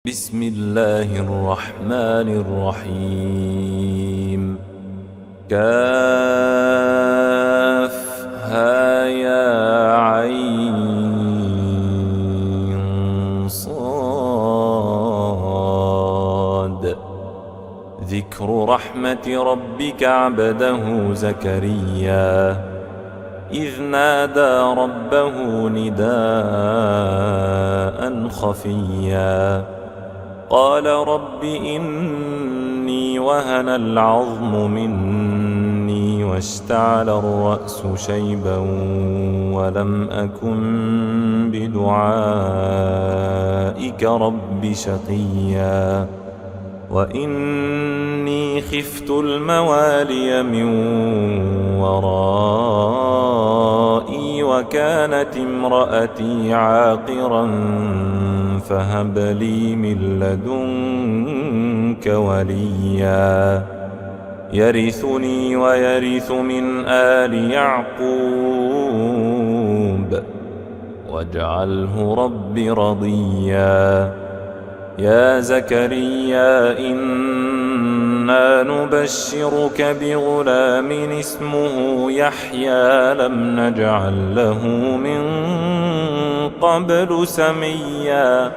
بسم الله الرحمن الرحيم. كافها يا عين صاد. ذكر رحمة ربك عبده زكريا إذ نادى ربه نداء خفيا قال رب إني وهن العظم مني واشتعل الرأس شيبا ولم أكن بدعائك رب شقيا وإني خفت الموالي من ورائي وكانت امرأتي عاقرا فهب لي من لدنك وليا يرثني ويرث من آل يعقوب واجعله رب رضيا. يا زكريا إنا نبشرك بغلام اسمه يحيى لم نجعل له من قبل سميا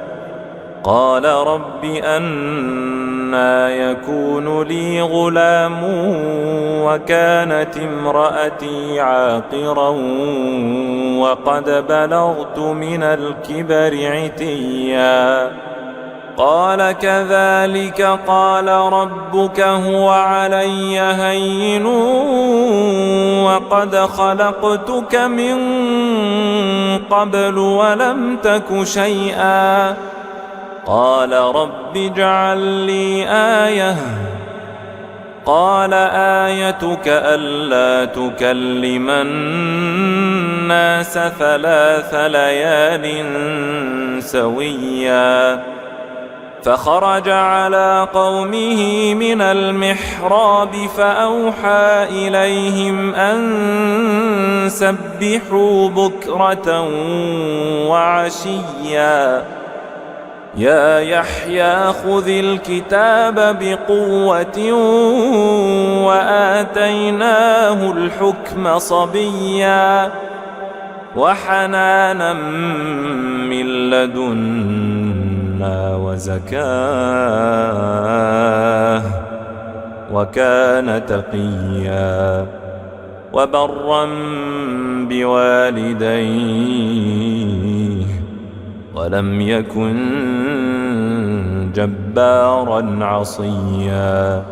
قال رب أنى يكون لي غلام وكانت امرأتي عاقرا وقد بلغت من الكبر عتيا قال كذلك قال ربك هو علي هين وقد خلقتك من قبل ولم تك شيئا قال رب اجعل لي آية قال آيتك ألا تكلم الناس 3 ليال سويا فخرج على قومه من المحراب فأوحى إليهم أن سبحوا بكرة وعشيا يا يحيى خذ الكتاب بقوة وآتيناه الحكم صبيا وحنانا من لدنا وزكاه وكان تقيا وبرا بوالديه ولم يكن جبارا عصيا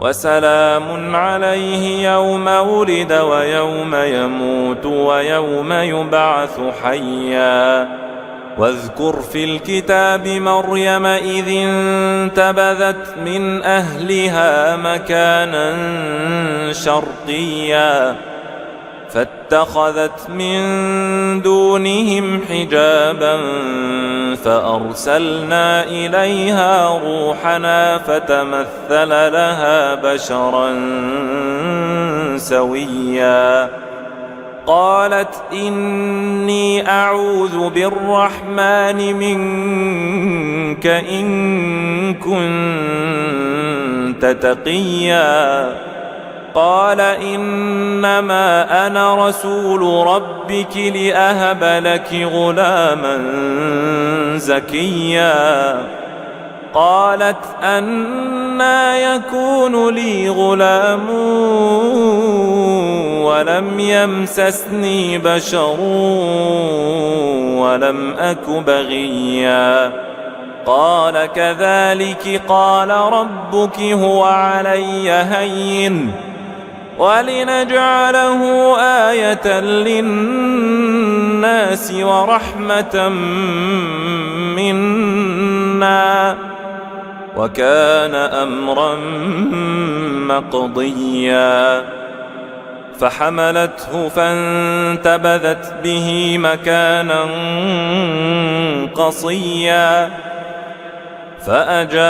وسلام عليه يوم ولد ويوم يموت ويوم يبعث حيا واذكر في الكتاب مريم إذ انتبذت من أهلها مكانا شرقيا فاتخذت من دونهم حجابا فأرسلنا إليها روحنا فتمثل لها بشرا سويا قالت إني أعوذ بالرحمن منك إن كنت تقيا قال إنما أنا رسول ربك لأهب لك غلاما زكيا قالت أنى يكون لي غلام ولم يمسسني بشر ولم أك بغيا قال كذلك قال ربك هو علي هين ولنجعله آية للناس ورحمة منا وكان أمرا مقضيا فحملته فانتبذت به مكانا قصيا فأجاءها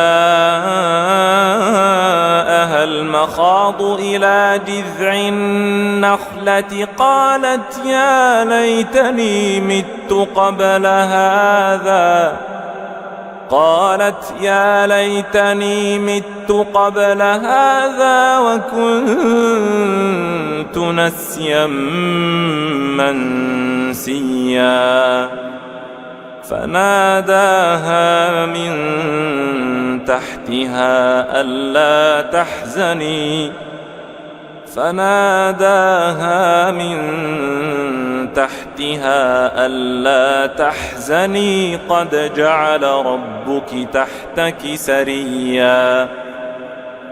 المخاض إلى جذع النخلة قالت يا ليتني مت قبل هذا قالت يا ليتني مت قبل هذا وكنت نسيا منسيا فناداها من تحتها ألا تحزني قد جعل ربك تحتك سريا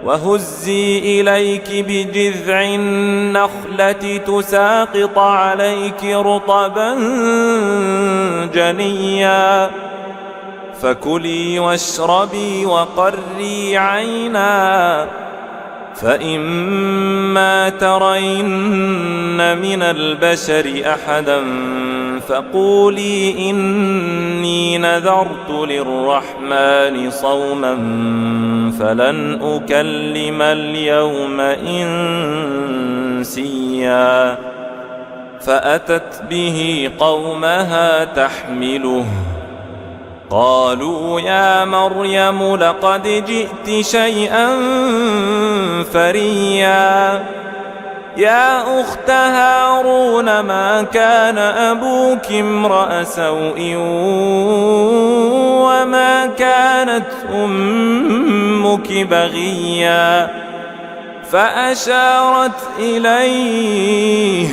وهزي إليك بجذع النخلة تساقط عليك رطبا جنيا فكلي واشربي وقري عينا فإما ترين من البشر أحدا فقولي إني نذرت للرحمن صوما فلن أكلم اليوم إنسيا فأتت به قومها تحمله قالوا يا مريم لقد جئت شيئا فريا يا أخت هارون ما كان أبوك امرأ سوء وما كانت أمك بغيا فأشارت إليه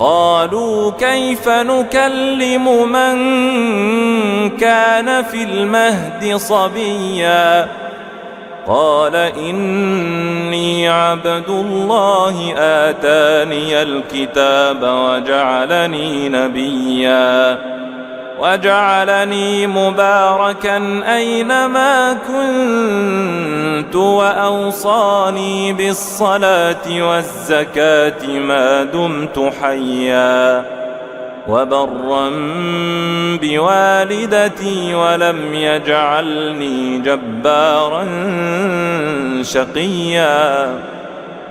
قالوا كيف نكلم من كان في المهد صبيا قال إني عبد الله آتاني الكتاب وجعلني نبيا وجعلني مباركا أينما كنت وأوصاني بالصلاة والزكاة ما دمت حيا وبرا بوالدتي ولم يجعلني جبارا شقيا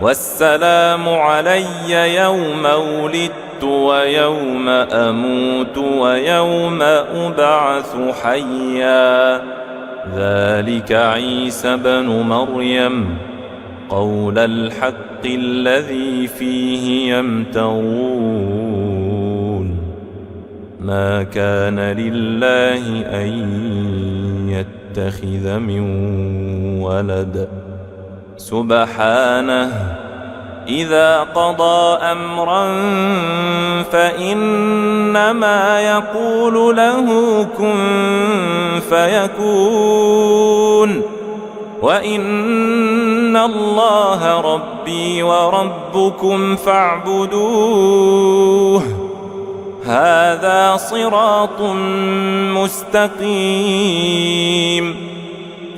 والسلام علي يوم ولدت ويوم أموت ويوم أبعث حيا ذلك عيسى بن مريم قول الحق الذي فيه يمترون ما كان لله أن يتخذ من ولد سبحانه إذا قضى أمرا فإنما يقول له كن فيكون وإن الله ربي وربكم فاعبدوه هذا صراط مستقيم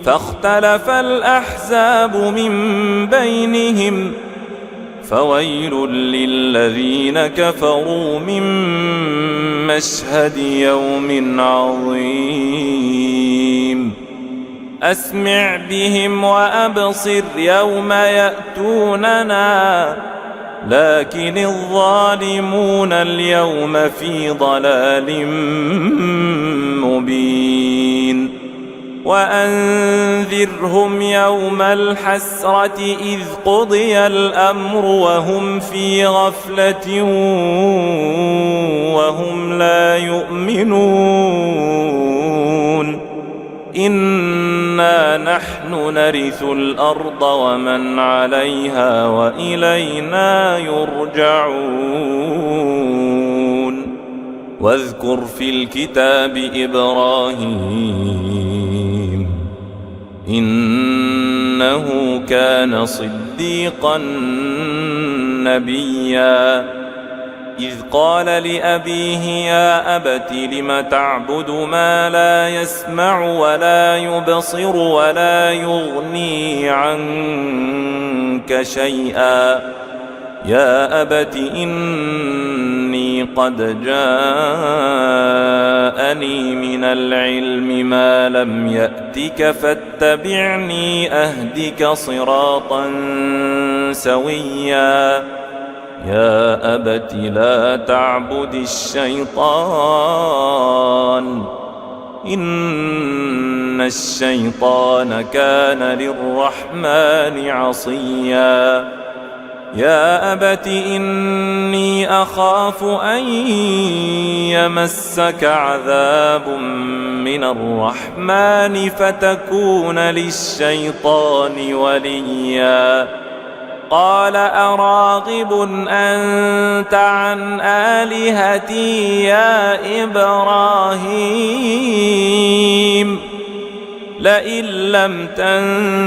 فاختلف الأحزاب من بينهم فويل للذين كفروا من مشهد يوم عظيم أسمع بهم وأبصر يوم يأتوننا لكن الظالمون اليوم في ضلال مبين وأنذرهم يوم الحسرة إذ قضي الأمر وهم في غفلة وهم لا يؤمنون إنا نحن نرث الأرض ومن عليها وإلينا يرجعون واذكر في الكتاب إبراهيم إنه كان صديقا نبيا إذ قال لأبيه يا أبت لم تعبد ما لا يسمع ولا يبصر ولا يغني عنك شيئا يا أبت إني قد جاءني من العلم ما لم يأتك فاتبعني أهدك صراطا سويا يا أبت لا تعبد الشيطان إن الشيطان كان للرحمن عصيا يا أبت إني أخاف أن يمسك عذاب من الرحمن فتكون للشيطان وليا قال أراغب أنت عن آلهتي يا إبراهيم لئن لم تنته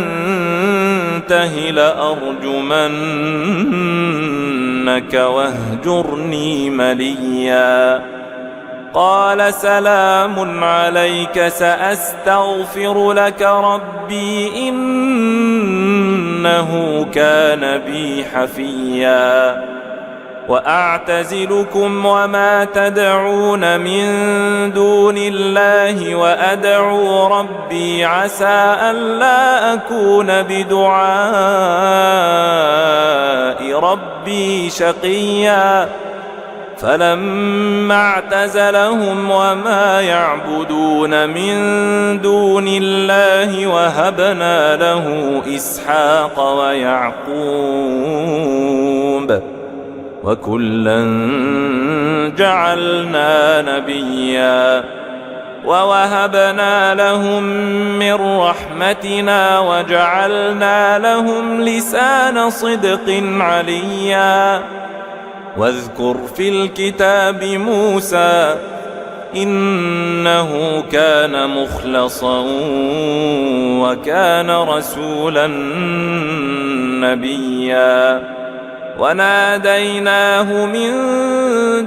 لأرجمنك واهجرني مليا قال سلام عليك سأستغفر لك ربي إنه كان بي حفيا وأعتزلكم وما تدعون من دون الله وأدعو ربي عسى ألا أكون بدعاء ربي شقيا فلما اعتزلهم وما يعبدون من دون الله وهبنا له إسحاق ويعقوب وكلا جعلنا نبيا ووهبنا لهم من رحمتنا وجعلنا لهم لسان صدق عليا واذكر في الكتاب موسى إنه كان مخلصا وكان رسولا نبيا وناديناه من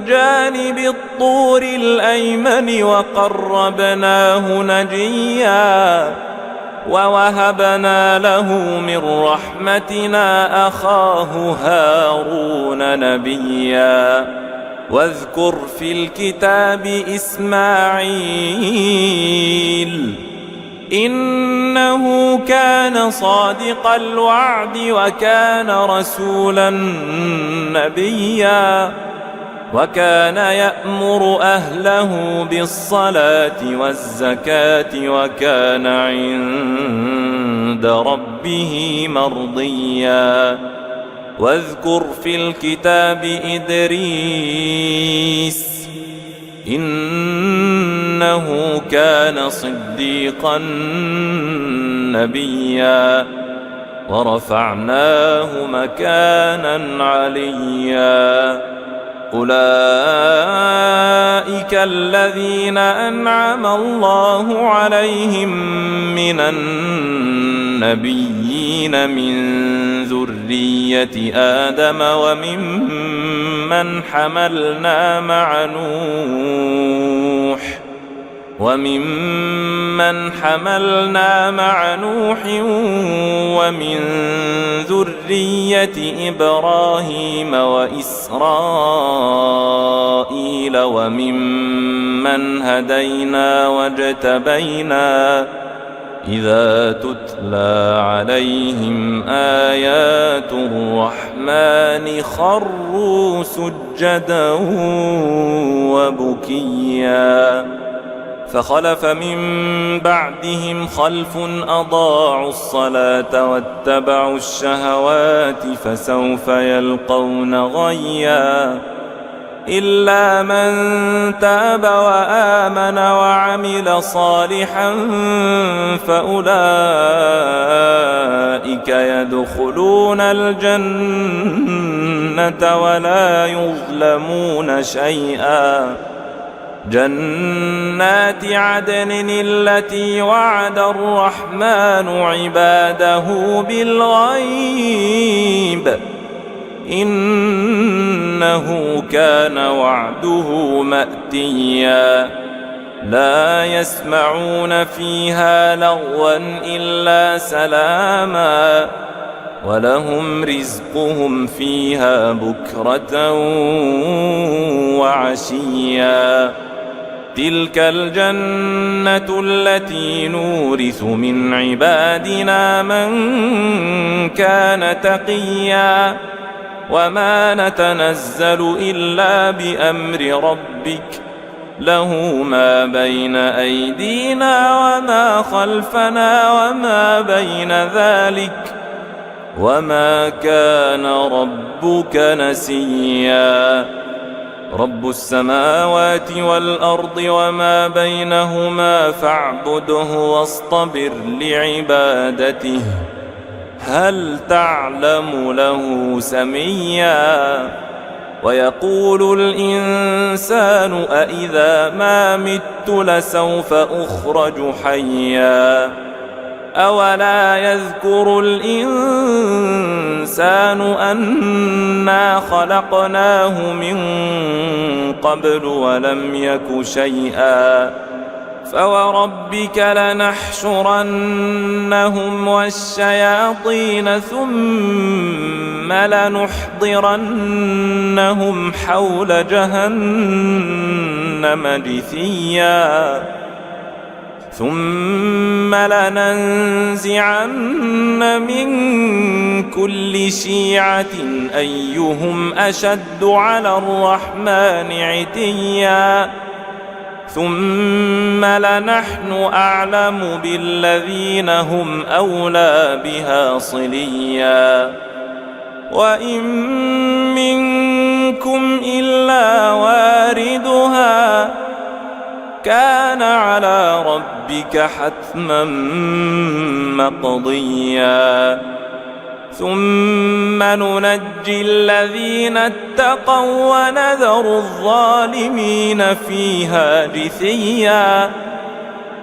جانب الطور الأيمن وقربناه نجيا ووهبنا له من رحمتنا أخاه هارون نبيا واذكر في الكتاب إسماعيل إنه كان صادق الوعد وكان رسولا نبيا وكان يأمر أهله بالصلاة والزكاة وكان عند ربه مرضيا واذكر في الكتاب إدريس إنه كان صديقا نبيا ورفعناه مكانا عليا أولئك الذين أنعم الله عليهم من النبيين من ذرية آدم وممن حملنا مع نوح ومن ذرية إبراهيم وإسرائيل وممن هدينا واجتبينا إذا تتلى عليهم آيات الرحمن خروا سجدا وبكيا فخلف من بعدهم خلف أضاعوا الصلاة واتبعوا الشهوات فسوف يلقون غيا إلا من تاب وآمن وعمل صالحا فأولئك يدخلون الجنة ولا يظلمون شيئا جنات عدن التي وعد الرحمن عباده بالغيب إنه كان وعده مأتيا لا يسمعون فيها لغوا إلا سلاما ولهم رزقهم فيها بكرة وعشيا تلك الجنة التي نورث من عبادنا من كان تقيا وما نتنزل إلا بأمر ربك له ما بين أيدينا وما خلفنا وما بين ذلك وما كان ربك نسيا رب السماوات والأرض وما بينهما فاعبده واصطبر لعبادته هل تعلم له سميا ويقول الإنسان أإذا ما مت لسوف أخرج حيا أولا يذكر الإنسان أنا خلقناه من قبل ولم يك شيئا فوربك لنحشرنهم والشياطين ثم لنحضرنهم حول جهنم جثيا ثم لننزعن من كل شيعة أيهم أشد على الرحمن عتيا ثم لنحن أعلم بالذين هم أولى بها صليا وإن منكم إلا واردها كان على ربك حتما مقضيا ثم ننجي الذين اتقوا ونذر الظالمين فيها جثيا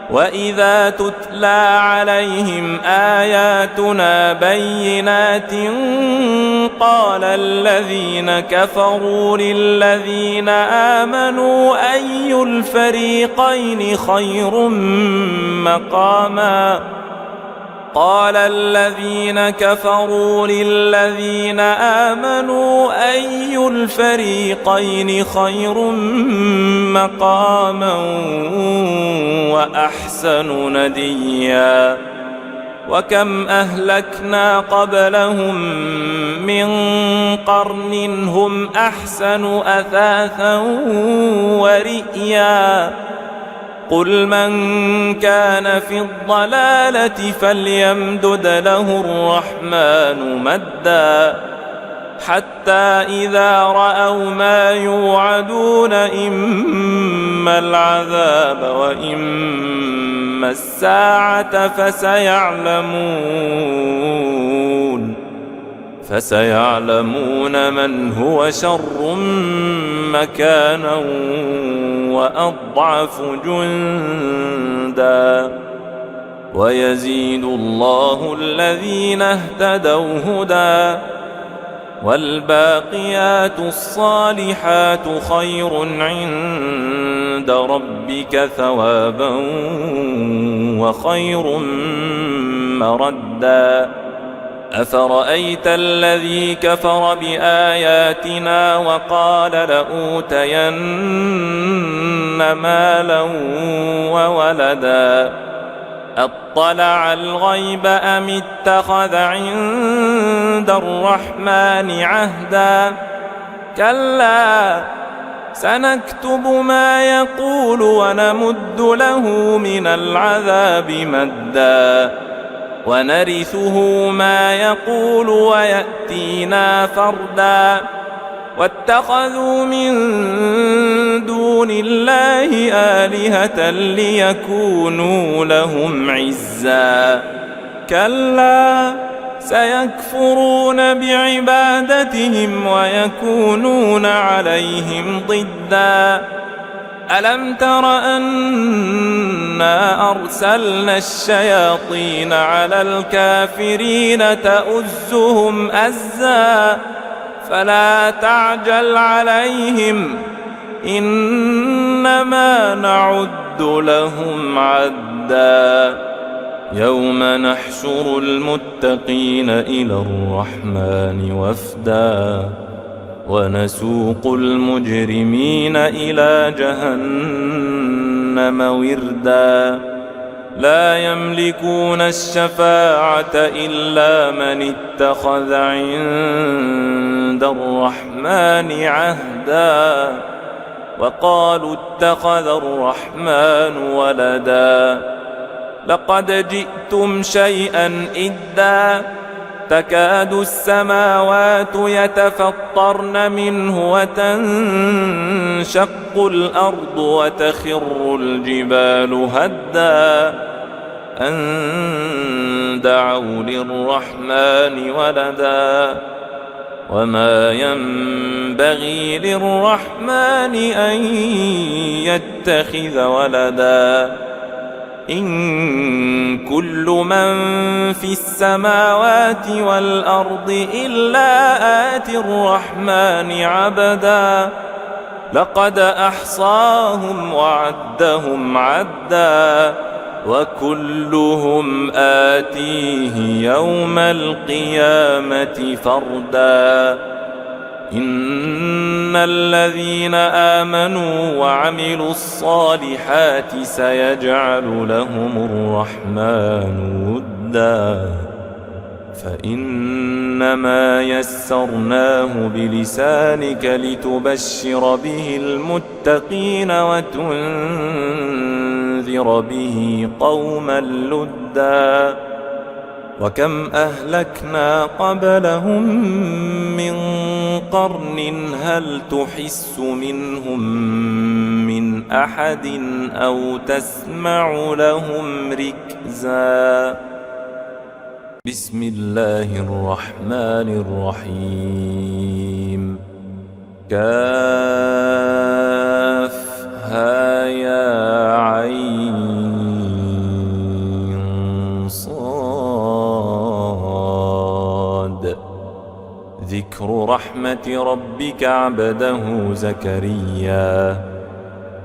وإذا تتلى عليهم آياتنا بينات قال الذين كفروا للذين آمنوا أي الفريقين خير مقاما قال الذين كفروا للذين آمنوا أي الفريقين خير مقاما وأحسن نديا وكم أهلكنا قبلهم من قرن هم أحسن أثاثا ورئيا قل من كان في الضلالة فليمدد له الرحمن مدا حتى إذا رأوا ما يوعدون إما العذاب وإما الساعة فسيعلمون من هو شر مكانا وأضعف جندا ويزيد الله الذين اهتدوا هدى والباقيات الصالحات خير عند ربك ثوابا وخير مردا أفرأيت الذي كفر بآياتنا وقال لأوتين مالا وولدا أطلع الغيب أم اتخذ عند الرحمن عهدا كلا سنكتب ما يقول ونمد له من العذاب مدا ونرثه ما يقول ويأتينا فردا واتخذوا من دون الله آلهة ليكونوا لهم عزا كلا سيكفرون بعبادتهم ويكونون عليهم ضدا ألم تر أنا أرسلنا الشياطين على الكافرين تؤزهم أزا فلا تعجل عليهم إنما نعد لهم عدا يوم نحشر المتقين إلى الرحمن وفدا ونسوق المجرمين إلى جهنم وردا لا يملكون الشفاعة إلا من اتخذ عند الرحمن عهدا وقالوا اتخذ الرحمن ولدا لقد جئتم شيئا إدا تكاد السماوات يتفطرن منه وتنشق الأرض وتخر الجبال هدا أن دعوا للرحمن ولدا وما ينبغي للرحمن أن يتخذ ولدا إن كل من في السماوات والأرض إلا آتي الرحمن عبدا لقد أحصاهم وعدهم عدا وكلهم آتيه يوم القيامة فردا إن الذين آمنوا وعملوا الصالحات سيجعل لهم الرحمن ودا فإنما يسرناه بلسانك لتبشر به المتقين وتنذر به قوما لدا وكم أهلكنا قبلهم من قرن هل تحس منهم من أحد أو تسمع لهم ركزا بسم الله الرحمن الرحيم كافها يا عين صاد ذكر رحمة ربك عبده زكريا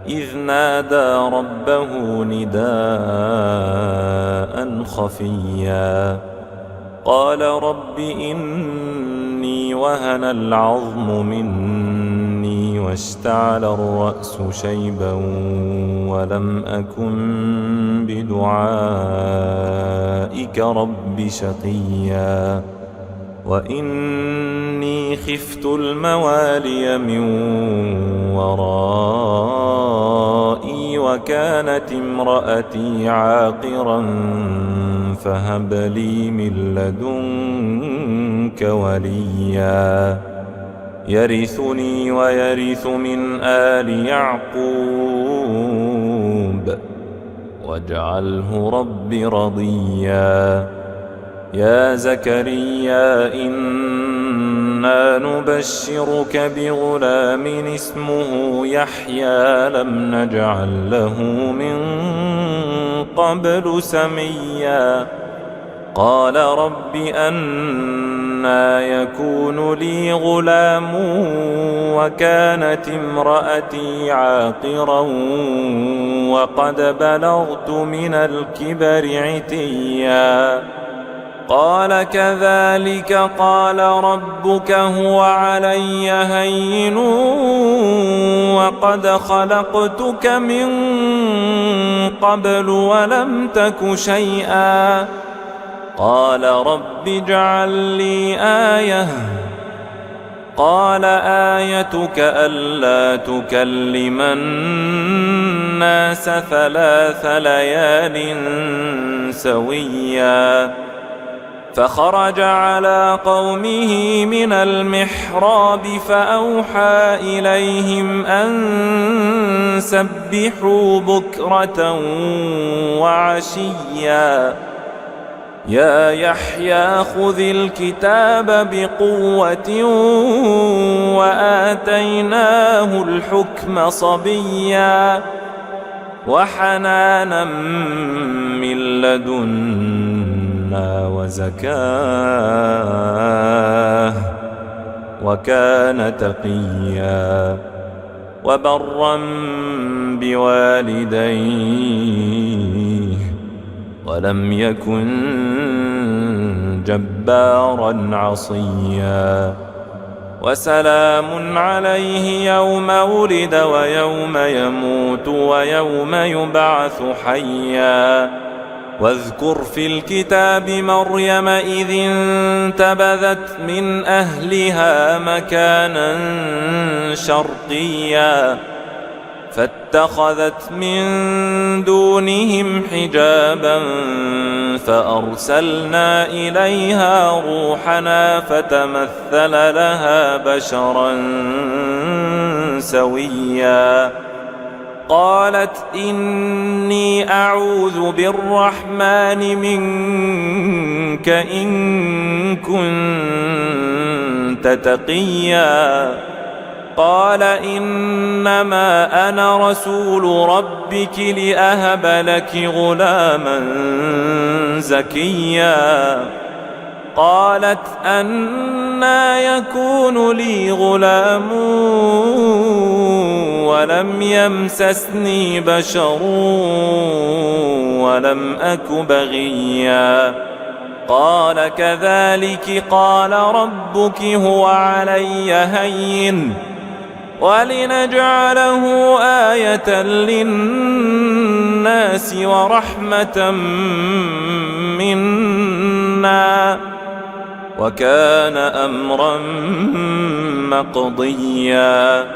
إذ نادى ربه نداء خفيا قال رب إني وهن العظم مني واشتعل الرأس شيبا ولم أكن بدعائك رب شقيا وإني خفت الموالي من ورائي وكانت امرأتي عاقرا فهب لي من لدنك وليا يرثني ويرث من آل يعقوب واجعله رب رضيا يا زكريا إنا نبشرك بغلام اسمه يحيى لم نجعل له من قبل سميا قال رب أنى يكون لي غلام وكانت امرأتي عاقرا وقد بلغت من الكبر عتيا قال كذلك قال ربك هو علي هين وقد خلقتك من قبل ولم تك شيئا قال رب اجعل لي آية قال آيتك ألا تكلم الناس 3 ليال سويا فخرج على قومه من المحراب فأوحى إليهم أن سبحوا بكرة وعشيا يا يحيى خذ الكتاب بقوة وآتيناه الحكم صبيا وحنانا من لدنا وزكاه وكان تقيا وبرا بوالديه ولم يكن جبارا عصيا وسلام عليه يوم ولد ويوم يموت ويوم يبعث حيا واذكر في الكتاب مريم إذ انتبذت من أهلها مكانا شرقيا فاتخذت من دونهم حجابا فأرسلنا إليها روحنا فتمثل لها بشرا سويا قالت إني أعوذ بالرحمن منك إن كنت تقيا قال إنما أنا رسول ربك لأهب لك غلاما زكيا قالت أنى يكون لي غلام ولم يمسسني بشر ولم أك بغيا قال كذلك قال ربك هو علي هين ولنجعله آية للناس ورحمة منا وكان أمرا مقضيا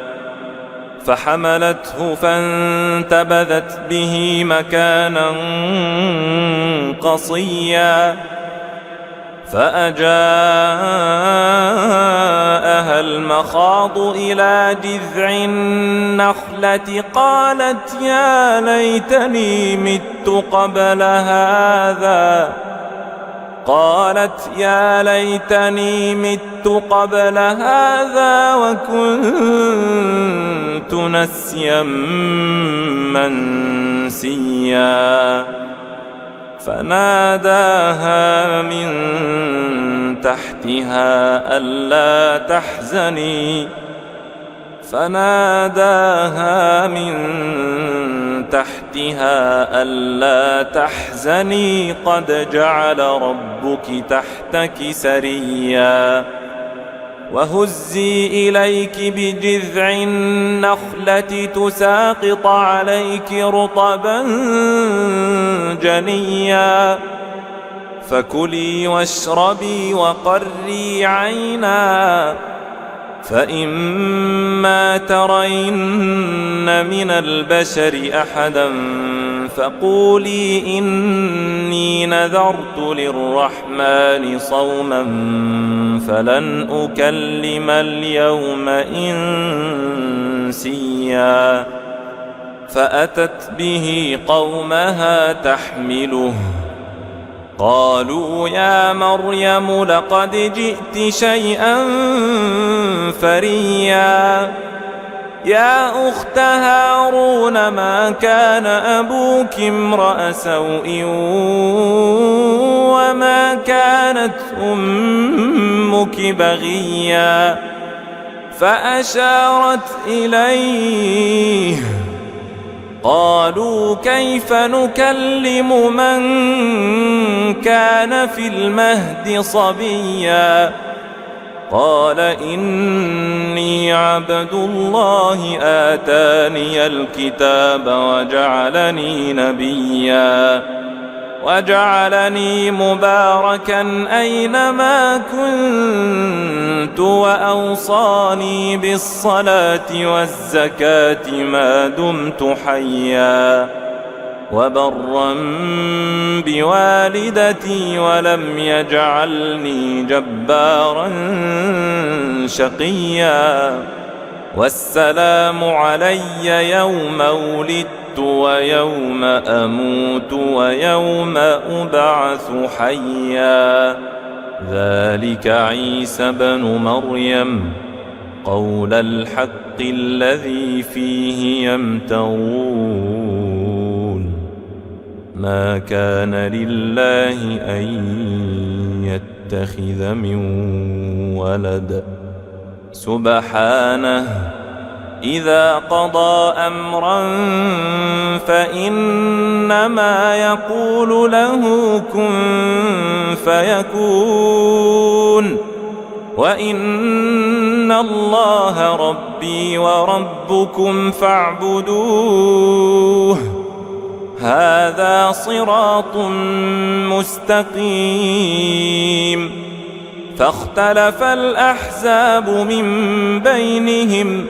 فحملته فانتبذت به مكانا قصيا فأجاءها المخاض إلى جذع النخلة قالت يا ليتني مت قبل هذا وكنت نسيا منسيا فناداها من تحتها ألا تحزني قد جعل ربك تحتك سريا وهزي إليك بجذع النخلة تساقط عليك رطبا جنيا فكلي واشربي وقري عينا فإما ترين من البشر أحدا فقولي إني نذرت للرحمن صوما فلن أكلم اليوم إنسيا فأتت به قومها تحمله قالوا يا مريم لقد جئت شيئا فريا يا أخت هارون ما كان أبوك امرأ سوء وما كانت أمك بغيا فأشارت إليه قالوا كيف نكلم من كان في المهد صبيا قال إني عبد الله آتاني الكتاب وجعلني نبيا وجعلني مباركا أينما كنت وأوصاني بالصلاة والزكاة ما دمت حيا وبرا بوالدتي ولم يجعلني جبارا شقيا والسلام علي يوم ولدت ويوم أموت ويوم أبعث حيا ذلك عيسى بن مريم قول الحق الذي فيه يمترون ما كان لله أن يتخذ من ولد سبحانه إذا قضى أمرا فإنما يقول له كن فيكون وإن الله ربي وربكم فاعبدوه هذا صراط مستقيم فاختلف الأحزاب من بينهم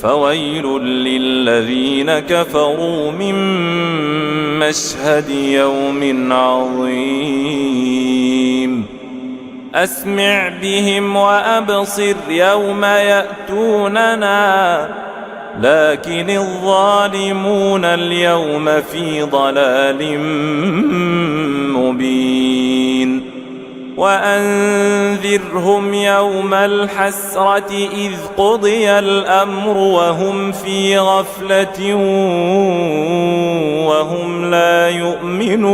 فويل للذين كفروا من مشهد يوم عظيم أسمع بهم وأبصر يوم يأتوننا لكن الظالمون اليوم في ضلال مبين وأنذرهم يوم الحسرة إذ قضي الأمر وهم في غفلة وهم لا يؤمنون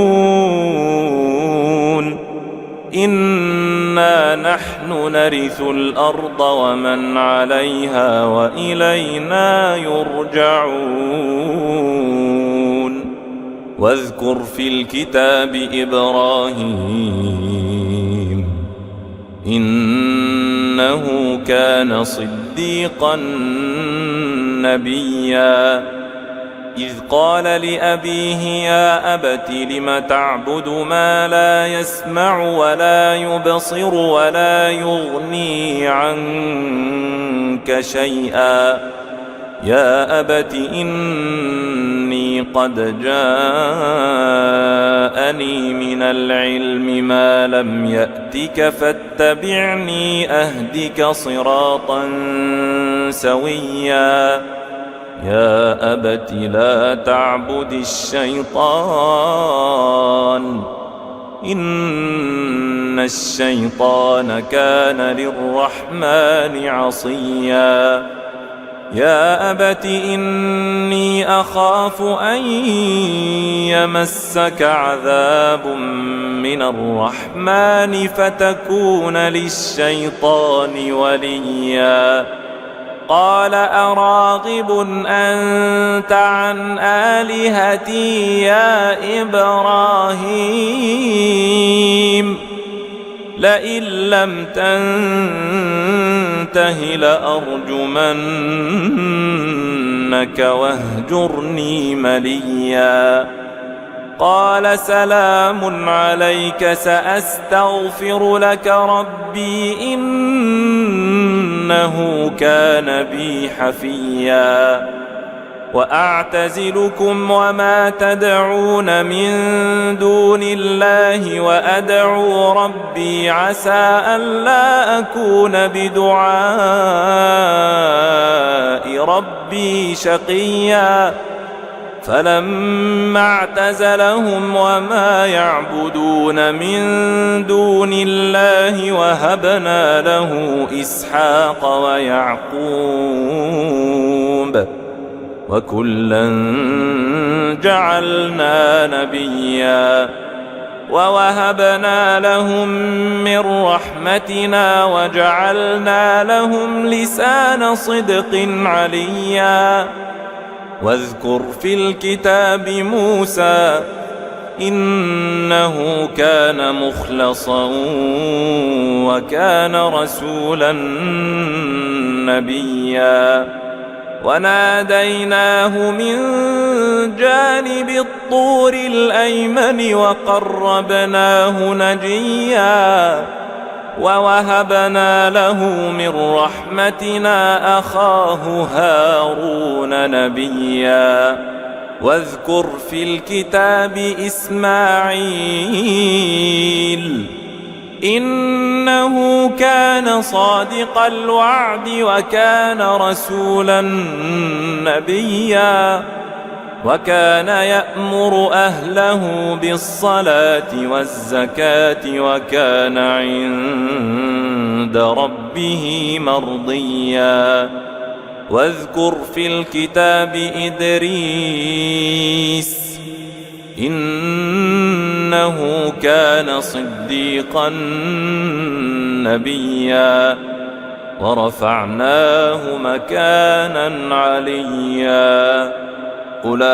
إنا نحن نرث الأرض ومن عليها وإلينا يرجعون واذكر في الكتاب إبراهيم إنه كان صديقا نبيا إذ قال لأبيه يا أبت لم تعبد ما لا يسمع ولا يبصر ولا يغني عنك شيئا يا أبت إني قد جاءني من العلم ما لم يأتك فاتبعني أهدك صراطا سويا يا أبت لا تعبد الشيطان إن الشيطان كان للرحمن عصيا يا أبت إني أخاف أن يمسك عذاب من الرحمن فتكون للشيطان وليا قال أراغب أنت عن آلهتي يا إبراهيم لئن لم تنته لأرجمنك واهجرني مليا قال سلام عليك سأستغفر لك ربي إنه كان بي حفيا وأعتزلكم وما تدعون من دون الله وأدعو ربي عسى ألا أكون بدعاء ربي شقيا فلما اعتزلهم وما يعبدون من دون الله وهبنا له إسحاق ويعقوب وكلا جعلنا نبيا ووهبنا لهم من رحمتنا وجعلنا لهم لسان صدق عليا واذكر في الكتاب موسى إنه كان مخلصا وكان رسولا نبيا وناديناه من جانب الطور الأيمن وقربناه نجيا ووهبنا له من رحمتنا أخاه هارون نبيا واذكر في الكتاب إسماعيل إنه كان صادق الوعد وكان رسولا نبيا وكان يأمر أهله بالصلاة والزكاة وكان عند ربه مرضيا واذكر في الكتاب إدريس إنه كان صديقا نبيا ورفعناه مكانا عليا أولئك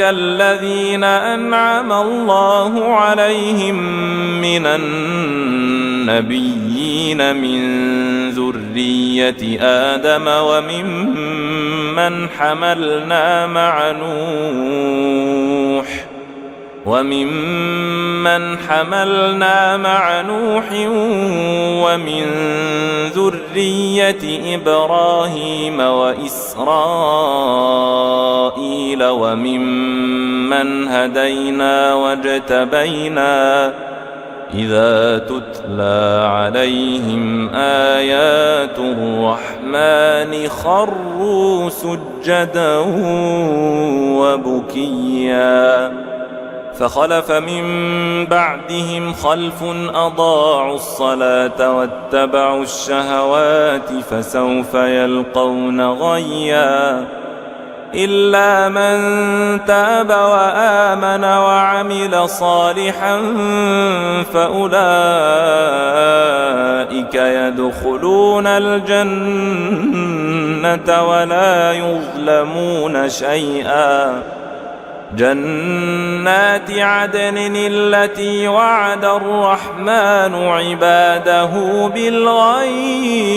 الذين أنعم الله عليهم من النبيين من ذرية آدم وممن حملنا مع نوح وممن حملنا مع نوح ومن ذرية إبراهيم وإسرائيل وممن هدينا واجتبينا إذا تتلى عليهم آيات الرحمن خروا سجدا وبكيا فخلف من بعدهم خلف أضاعوا الصلاة واتبعوا الشهوات فسوف يلقون غيا إلا من تاب وآمن وعمل صالحا فأولئك يدخلون الجنة ولا يظلمون شيئا جنات عدن التي وعد الرحمن عباده بالغيب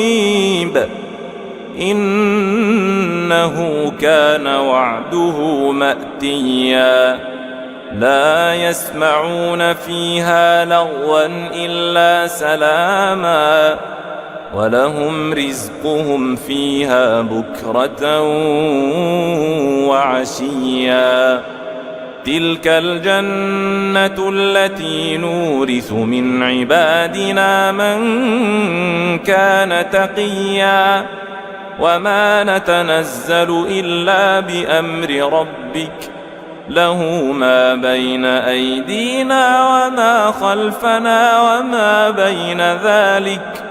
إنه كان وعده مأتيا لا يسمعون فيها لغوا إلا سلاما ولهم رزقهم فيها بكرة وعشيا تلك الجنة التي نورث من عبادنا من كان تقيا وما نتنزل إلا بأمر ربك له ما بين أيدينا وما خلفنا وما بين ذلك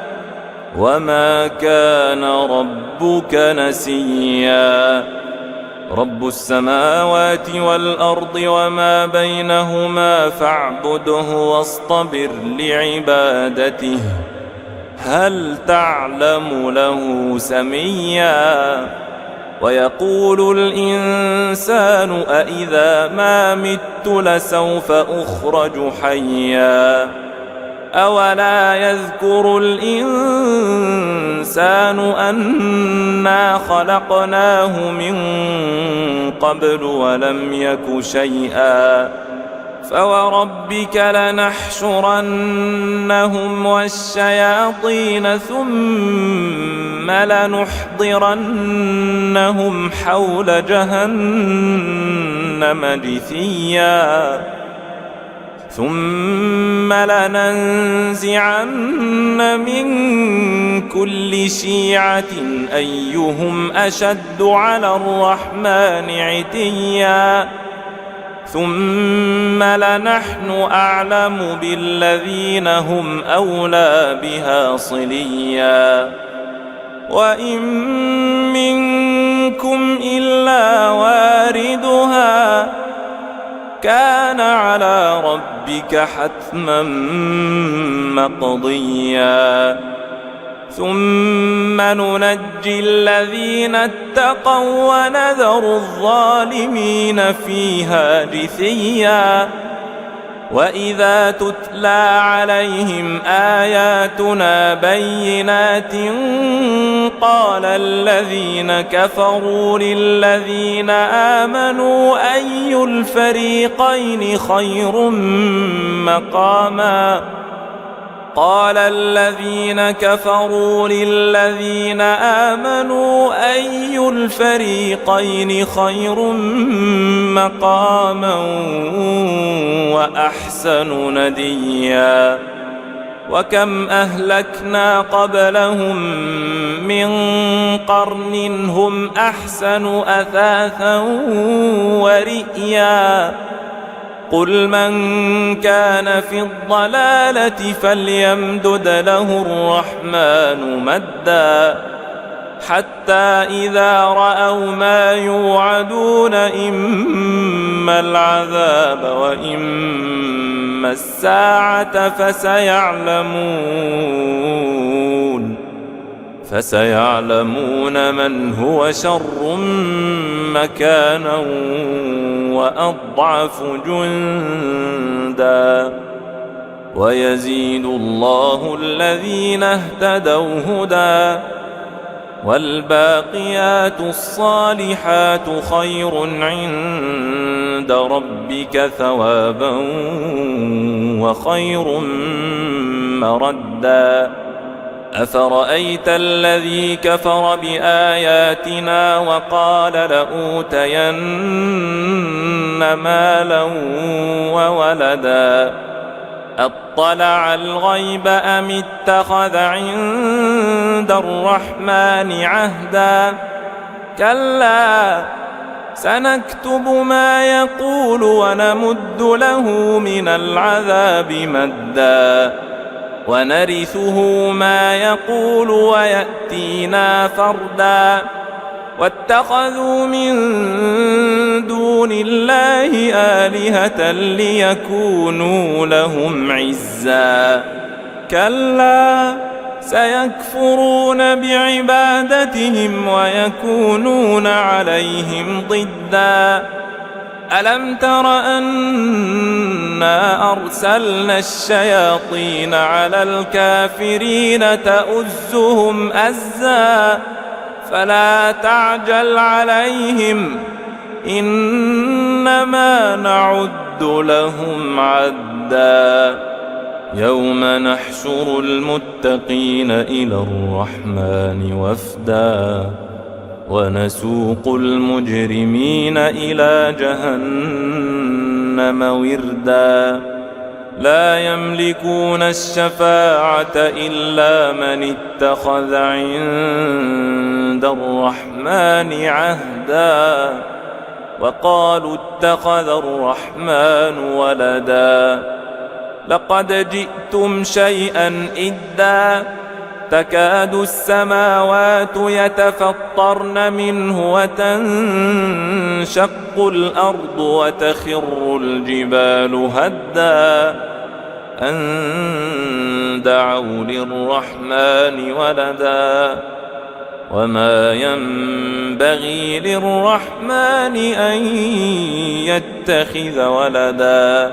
وما كان ربك نسيا رب السماوات والأرض وما بينهما فاعبده واصطبر لعبادته هل تعلم له سميا ويقول الإنسان أإذا ما مت لسوف أخرج حيا أولا يذكر الإنسان أنا خلقناه من قبل ولم يك شيئا فوربك لنحشرنهم والشياطين ثم لنحضرنهم حول جهنم جثيا ثم لننزعن من كل شيعة أيهم أشد على الرحمن عتيا ثم لنحن أعلم بالذين هم أولى بها صليا وإن منكم إلا واردها كان على ربك حتما مقضيا ثم ننجي الذين اتقوا ونذر الظالمين فيها جثيا وإذا تتلى عليهم آياتنا بينات قال الذين كفروا للذين آمنوا أي الفريقين خير مقاما قال الذين كفروا للذين آمنوا أي الفريقين خير مقاما وأحسن نديا وكم أهلكنا قبلهم من قرن هم أحسن أثاثا ورئيا قل من كان في الضلالة فليمدد له الرحمن مدا حتى إذا رأوا ما يوعدون إما العذاب وإما الساعة فسيعلمون من هو شر مكانا وأضعف جندا ويزيد الله الذين اهتدوا هدى والباقيات الصالحات خير عند عند ربك ثوابا وخير مردا أفرأيت الذي كفر بآياتنا وقال لأوتين مالا وولدا أطلع الغيب أم اتخذ عند الرحمن عهدا كلا سنكتب ما يقول ونمد له من العذاب مدا ونرثه ما يقول ويأتينا فردا واتخذوا من دون الله آلهة ليكونوا لهم عزا كلا سيكفرون بعبادتهم ويكونون عليهم ضدا ألم تر أنا أرسلنا الشياطين على الكافرين تؤزهم أزا فلا تعجل عليهم إنما نعد لهم عدا يوم نحشر المتقين إلى الرحمن وفدا ونسوق المجرمين إلى جهنم وردا لا يملكون الشفاعة إلا من اتخذ عند الرحمن عهدا وقالوا اتخذ الرحمن ولدا لقد جئتم شيئا إدا تكاد السماوات يتفطرن منه وتنشق الأرض وتخر الجبال هدا أن دعوا للرحمن ولدا وما ينبغي للرحمن أن يتخذ ولدا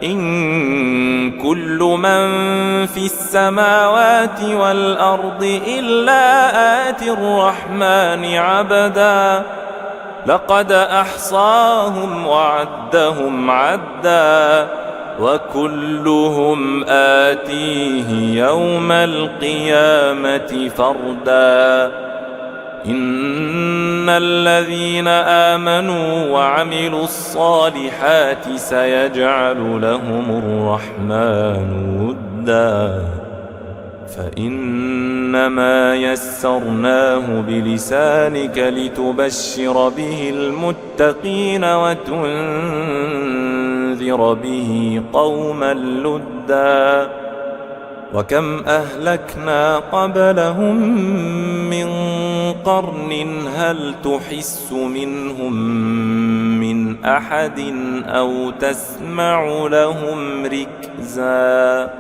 إن كل من في السماوات والأرض إلا آتي الرحمن عبدا لقد أحصاهم وعدهم عدا وكلهم آتيه يوم القيامة فردا إن الذين آمنوا وعملوا الصالحات سيجعل لهم الرحمن ودا فإنما يسرناه بلسانك لتبشر به المتقين وتنذر به قوما لدا وكم أهلكنا قبلهم من قرن هل تحس منهم من أحد أو تسمع لهم ركزا